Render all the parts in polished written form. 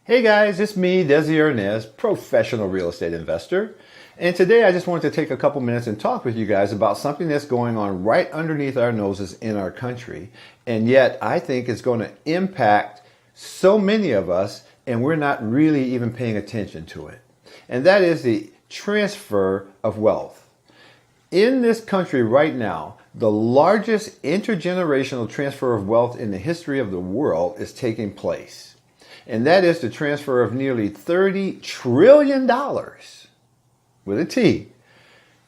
Hey guys, it's me, Desi Ernest, professional real estate investor. And today I just wanted to take a couple minutes and talk with you guys about something that's going on right underneath our noses in our country. And yet I think it's going to impact so many of us and we're not really even paying attention to it. And that is the transfer of wealth. In this country right now, the largest intergenerational transfer of wealth in the history of the world is taking place. And that is the transfer of nearly $30 trillion, with a T,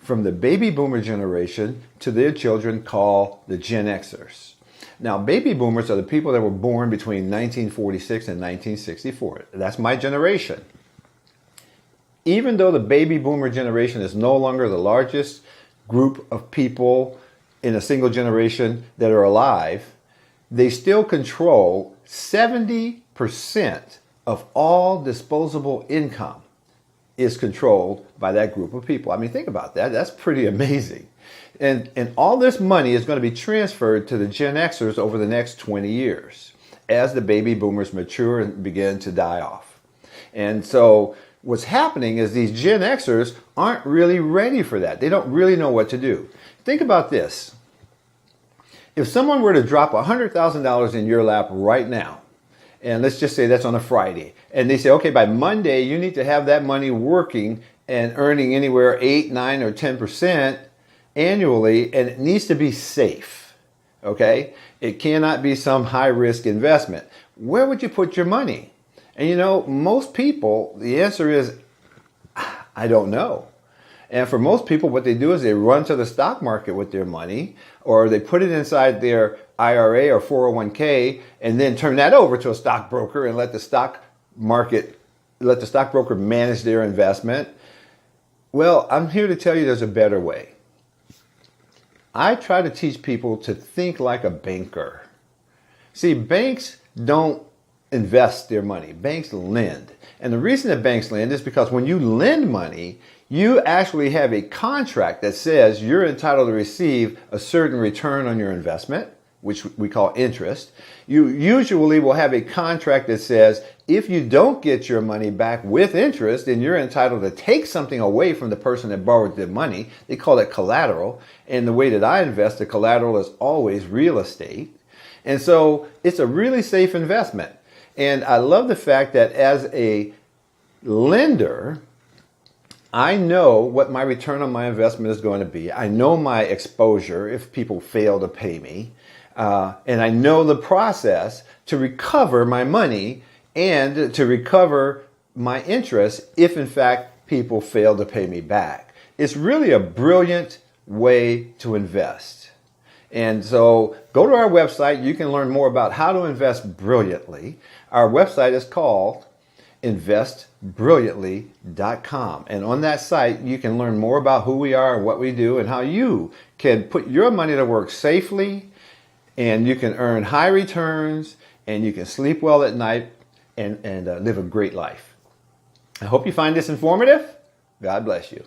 from the baby boomer generation to their children called the Gen Xers. Now, baby boomers are the people that were born between 1946 and 1964. That's my generation. Even though the baby boomer generation is no longer the largest group of people in a single generation that are alive, they still control 70% of all disposable income is controlled by that group of people. I mean, think about that. That's pretty amazing. And all this money is going to be transferred to the Gen Xers over the next 20 years as the baby boomers mature and begin to die off. And so what's happening is these Gen Xers aren't really ready for that. They don't really know what to do. Think about this. If someone were to drop $100,000 in your lap right now, and let's just say that's on a Friday, and they say, okay, by Monday, you need to have that money working and earning anywhere 8, 9, or 10% annually, and it needs to be safe, okay? It cannot be some high-risk investment. Where would you put your money? And you know, most people, the answer is, I don't know. And for most people, what they do is they run to the stock market with their money, or they put it inside their IRA or 401k, and then turn that over to a stockbroker and let the stockbroker manage their investment. Well, I'm here to tell you there's a better way. I try to teach people to think like a banker. See, banks don't invest their money. Banks lend. And the reason that banks lend is because when you lend money, you actually have a contract that says you're entitled to receive a certain return on your investment, which we call interest. You usually will have a contract that says if you don't get your money back with interest, then you're entitled to take something away from the person that borrowed the money. They call it collateral. And the way that I invest, the collateral is always real estate. And so it's a really safe investment. And I love the fact that as a lender, I know what my return on my investment is going to be. I know my exposure if people fail to pay me. And I know the process to recover my money and to recover my interest if, in fact, people fail to pay me back. It's really a brilliant way to invest. And so go to our website. You can learn more about how to invest brilliantly. Our website is called investbrilliantly.com. And on that site, you can learn more about who we are and what we do and how you can put your money to work safely, and you can earn high returns, and you can sleep well at night and live a great life. I hope you find this informative. God bless you.